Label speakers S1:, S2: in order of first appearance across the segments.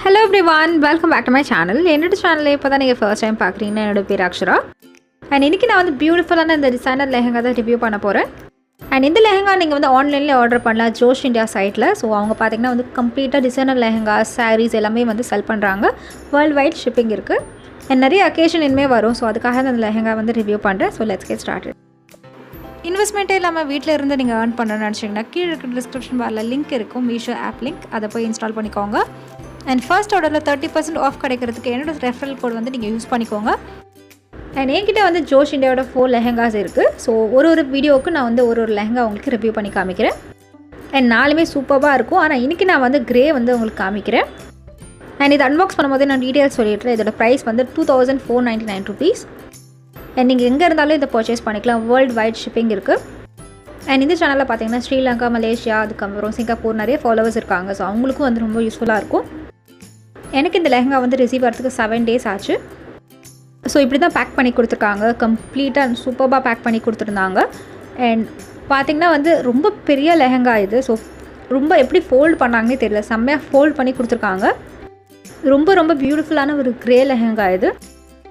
S1: Hello everyone, welcome back to my channel. என்னோட சேனலை இப்போ தான் நீங்கள் ஃபர்ஸ்ட் டைம் பார்க்குறீங்கன்னா என்னோட பேர் அக்ஷரா. அண்ட் இன்றைக்கி நான் வந்து பியூட்டிஃபுல்லான இந்த டிசைனர் லெஹங்கா தான் ரிவ்யூ பண்ண போகிறேன். அண்ட் இந்த லெஹங்கா நீங்கள் வந்து ஆன்லைனில் ஆர்டர் பண்ணலாம் ஜோஷ் இந்தியா சைட்டில். ஸோ அவங்க பார்த்தீங்கன்னா வந்து கம்ப்ளீட்டாக டிசைனர் லெஹங்கா சாரீஸ் எல்லாமே வந்து செல் பண்ணுறாங்க. வேர்ல்டு வைட் ஷிப்பிங் இருக்குது. அண்ட் நிறைய அக்கேஷன் இனிமேல் வரும். ஸோ அதுக்காக அந்த லெஹங்கா வந்து ரிவ்யூ பண்ணுறேன். So let's get started. இன்வெஸ்ட்மெண்ட்டே இல்லாமல் வீட்டில் இருந்து நீங்கள் ஏர்ன் பண்ணணும்னு நினச்சிங்கன்னா கீழே இருக்கிற டிஸ்கிரிப்ஷன் பாரில் லிங்க் இருக்கும், மீஷோ ஆப் லிங்க். அதை போய் இன்ஸ்டால் பண்ணிக்கோங்க. அண்ட் ஃபர்ஸ்ட் ஆர்டரில் 30% ஆஃப் கிடைக்கிறதுக்கு என்னோட ரெஃபரல் கோட் வந்து நீங்கள் யூஸ் பண்ணிக்கோங்க. அண்ட் என்கிட்ட வந்து ஜோஷ் இந்தியாவோட 4 லெஹங்காஸ் இருக்குது. ஸோ ஒரு வீடியோவுக்கு நான் வந்து ஒரு லெஹங்கா உங்களுக்கு ரிவ்யூ பண்ணி காமிக்கிறேன். அண்ட் 4மே சூப்பராக இருக்கும். ஆனால் இன்றைக்கி நான் வந்து கிரே வந்து உங்களுக்கு காமிக்கிறேன். அண்ட் இது அன்பாக்ஸ் பண்ணும்போது நான் டீட்டெயில்ஸ் சொல்லிடுறேன். இதோட ப்ரைஸ் வந்து 2499 rupees. அண்ட் நீங்கள் எங்கே இருந்தாலும் இதை பர்ச்சேஸ் பண்ணிக்கலாம். வேர்ல்டு வைட் ஷிப்பிங் இருக்குது. அண்ட் இந்த சேனலில் பார்த்தீங்கன்னா ஸ்ரீலங்கா, மலேசியா, அதுக்கப்புறம் சிங்கப்பூர் நிறைய ஃபாலோவர்ஸ் இருக்காங்க. ஸோ அவங்களுக்கும் வந்து ரொம்ப யூஸ்ஃபுல்லாக இருக்கும். எனக்கு இந்த லெஹங்கா வந்து ரிசீவ் ஆகிறதுக்கு 7 days ஆச்சு. ஸோ இப்படி தான் பேக் பண்ணி கொடுத்துருக்காங்க. கம்ப்ளீட்டாக சூப்பராக பேக் பண்ணி கொடுத்துருந்தாங்க. அண்ட் பார்த்திங்கன்னா வந்து ரொம்ப பெரிய லெஹங்கா இது. ஸோ ரொம்ப எப்படி ஃபோல்டு பண்ணாங்கன்னே தெரியல, செம்மையாக ஃபோல்ட் பண்ணி கொடுத்துருக்காங்க. ரொம்ப பியூட்டிஃபுல்லான ஒரு க்ரே லெஹங்கா இது.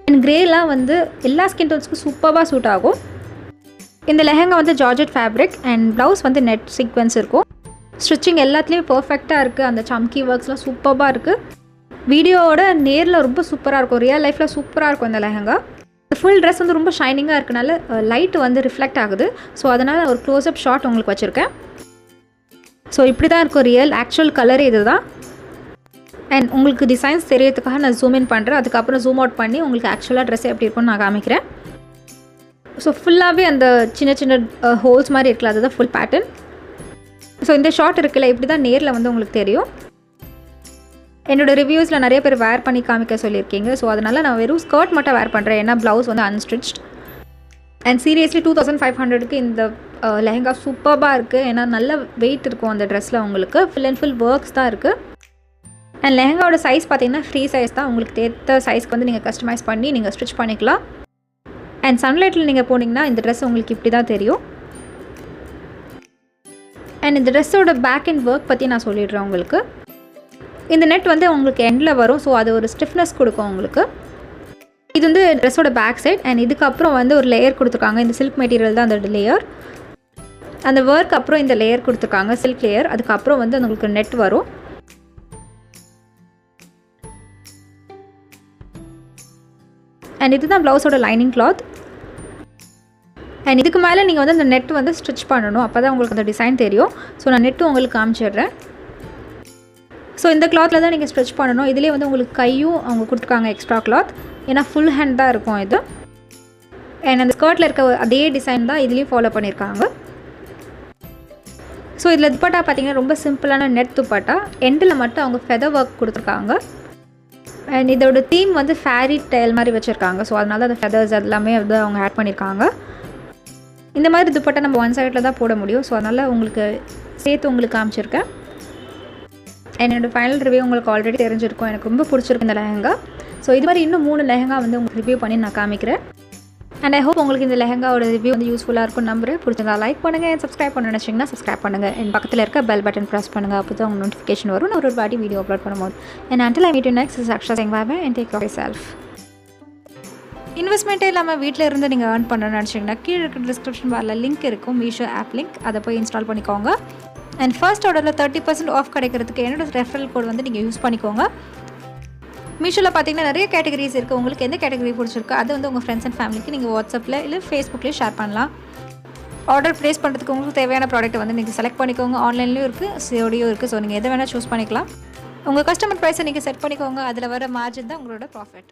S1: அண்ட் க்ரேலாம் வந்து எல்லா ஸ்கின் டோன்ஸ்க்கும் சூப்பராக சூட் ஆகும். இந்த லெஹங்கா வந்து ஜார்ஜெட் ஃபேப்ரிக் அண்ட் ப்ளவுஸ் வந்து நெட் சீக்வென்ஸ் இருக்கும். ஸ்டிச்சிங் எல்லாத்துலேயும் பர்ஃபெக்டாக இருக்குது. அந்த சம்கி ஒர்க்ஸ்லாம் சூப்பராக இருக்குது. வீடியோவோட நேரில் ரொம்ப சூப்பராக இருக்கும். ரியல் லைஃப்பில் சூப்பராக இருக்கும் இந்த லெஹங்கா. ஃபுல் ட்ரெஸ் வந்து ரொம்ப ஷைனிங்காக இருக்கனால லைட் வந்து ரிஃப்ளெக்ட் ஆகுது. ஸோ அதனால் ஒரு க்ளோஸ்அப் ஷாட் உங்களுக்கு வச்சுருக்கேன். ஸோ இப்படி தான் இருக்கும் ரியல் ஆக்சுவல் கலரே இது தான். அண்ட் உங்களுக்கு டிசைன்ஸ் தெரியறதுக்காக நான் ஜூம் இன் பண்ணுறேன். அதுக்கப்புறம் ஜூம் அவுட் பண்ணி உங்களுக்கு ஆக்சுவலாக ட்ரெஸ் எப்படி இருக்கும்னு நான் காமிக்கிறேன். ஸோ ஃபுல்லாகவே அந்த சின்ன ஹோல்ஸ் மாதிரி இருக்குல்ல, அதுதான் ஃபுல் பேட்டர்ன். ஸோ இந்த ஷார்ட் இருக்குல்ல, இப்படி தான் நேரில் வந்து உங்களுக்கு தெரியும். என்னோடய ரிவ்யூஸில் நிறைய பேர் வேர் பண்ணி காமிக்க சொல்லியிருக்கீங்க. ஸோ அதனால் நான் வெறும் ஸ்கர்ட் மட்டும் வேர் பண்ணுறேன். ஏன்னா ப்ளவுஸ் வந்து அன்ஸ்டிச்ட். அண்ட் சீரியஸ்லி 2500க்கு இந்த லெஹங்கா சூப்பராக இருக்குது. ஏன்னா நல்ல வெயிட் இருக்கும் அந்த ட்ரெஸ்ஸில். உங்களுக்கு ஃபுல் அண்ட் ஃபுல் ஒர்க்ஸ் தான் இருக்குது. அண்ட் லெஹங்காவோட சைஸ் பார்த்தீங்கன்னா ஃப்ரீ சைஸ் தான். உங்களுக்கு ஏற்ற சைஸ்க்கு வந்து நீங்கள் கஸ்டமைஸ் பண்ணி நீங்கள் ஸ்டிச் பண்ணிக்கலாம். அண்ட் சன்லைட்டில் நீங்கள் போனீங்கன்னா இந்த ட்ரெஸ் உங்களுக்கு இப்படி தான் தெரியும். அண்ட் இந்த ட்ரெஸ்ஸோட பேக் அண்ட் ஒர்க் பற்றி நான் சொல்லிடுறேன் உங்களுக்கு. இந்த நெட் வந்து உங்களுக்கு எண்டில் வரும். ஸோ அது ஒரு ஸ்டிஃப்னஸ் கொடுக்கும் உங்களுக்கு. இது வந்து ட்ரெஸ்ஸோட பேக் சைட். அண்ட் இதுக்கப்புறம் வந்து ஒரு லேயர் கொடுத்துருக்காங்க. இந்த சில்க் மெட்டீரியல் தான் அந்த லேயர். அந்த ஒர்க் அப்புறம் இந்த லேயர் கொடுத்துருக்காங்க, சில்க் லேயர். அதுக்கப்புறம் வந்து உங்களுக்கு நெட் வரும். அண்ட் இதுதான் ப்ளவுஸோட லைனிங் கிளாத். அண்ட் இதுக்கு மேலே நீங்கள் வந்து அந்த நெட் வந்து ஸ்டிச் பண்ணணும். அப்போ தான் உங்களுக்கு அந்த டிசைன் தெரியும். ஸோ நான் நெட்டும் உங்களுக்கு காமிச்சிடுறேன். ஸோ இந்த கிளாத்தில் தான் நீங்கள் ஸ்டிச் பண்ணணும். இதிலே வந்து உங்களுக்கு கையும் அவங்க கொடுத்துருக்காங்க எக்ஸ்ட்ரா கிளாத். ஏன்னா ஃபுல் ஹேண்ட் தான் இருக்கும் இது. அண்ட் அந்த ஸ்கர்ட்டில் இருக்க அதே டிசைன் தான் இதுலேயும் ஃபாலோ பண்ணியிருக்காங்க. ஸோ இதில் துப்பட்டா பார்த்தீங்கன்னா ரொம்ப சிம்பிளான நெட் துப்பட்டா. எண்டில் மட்டும் அவங்க ஃபெதர் ஒர்க் கொடுத்துருக்காங்க. அண்ட் இதோட தீம் வந்து ஃபேரி டெய்ல் மாதிரி வச்சுருக்காங்க. ஸோ அதனால அந்த ஃபெதர்ஸ் எல்லாமே வந்து அவங்க ஆட் பண்ணியிருக்காங்க. இந்த மாதிரி துப்பட்டா நம்ம ஒன் சைடில் தான் போட முடியும். ஸோ அதனால் உங்களுக்கு சேர்த்து உங்களுக்கு காமிச்சிருக்கேன். என்னோடய ஃபைனல் ரிவ்யூ உங்களுக்கு ஆல்ரெடி தெரிஞ்சிருக்கும். எனக்கு ரொம்ப பிடிச்சிருக்கு இந்த லெஹங்கா. ஸோ இது மாதிரி இன்னும் 3 லெஹங்கா வந்து உங்களுக்கு ரிவ்யூ பண்ணி நான் காமிக்கிறேன். அண்ட் ஐ ஹோப் உங்களுக்கு இந்த லெஹங்காவோட ரிவ்யூ வந்து யூஸ்ஃபுல்லாக இருக்கும் நம்புறேன். பிடிச்சிருந்தா லைக் பண்ணுங்கள். அண்ட் சப்ஸ்கிரைப் பண்ண நினச்சிங்கன்னா சப்ஸ்கிரைப் பண்ணுங்கள். என் பக்கத்தில் இருக்க பெல் பட்டன் ப்ரெஸ் பண்ணுங்கள். அப்போ தான் உங்களுக்கு நோட்டிஃபிகேஷன் வரும் நான் ஒரு வாட்டி வீடியோ அப்லோட் பண்ணும்போது. And until I meet you next, is Aksha saying bye-bye and take care of yourself. இன்வெஸ்ட்மெண்ட்டே இல்லாமல் வீட்டில் இருந்து நீங்கள் ஏர்ன் பண்ணணும்னு நினச்சிங்கன்னா கீழே இருக்கிற டிஸ்கிரிப்ஷன் பாரில் லிங்க் இருக்கும், மீஷோ ஆப் லிங்க். அதை போய் இன்ஸ்டால் பண்ணிக்கோங்க. அண்ட் ஃபர்ஸ்ட் ஆர்டரில் 30% ஆஃப் கிடைக்கிறதுக்கு என்னோட ரெஃபரல் கோட் வந்து நீங்கள் யூஸ் பண்ணிக்கோங்க. மீஷோவில் பார்த்தீங்கன்னா நிறைய கேட்டகரிஸ் இருக்குது. உங்களுக்கு எந்த கேட்டகரி பிடிச்சிருக்கோ அதை வந்து உங்கள் ஃப்ரெண்ட்ஸ் அண்ட் ஃபேமிலிக்கு நீங்கள் வாட்ஸ்அப்பில் இல்லை ஃபேஸ்புக்லேயே ஷேர் பண்ணலாம். ஆர்டர் ப்ளேஸ் பண்ணுறதுக்கு உங்களுக்கு தேவையான ப்ராடக்ட்டை வந்து நீங்கள் செலக்ட் பண்ணிக்கோங்க. ஆன்லைன்லேயும் இருக்குது, சிஓடியும் இருக்குது. ஸோ நீங்கள் எதை வேணால் சூஸ் பண்ணிக்கலாம். உங்கள் கஸ்டமர் ப்ரைஸை நீங்கள் செட் பண்ணிக்கோங்க. அதில் வர மார்ஜின் தான் உங்களோட ப்ராஃபிட்.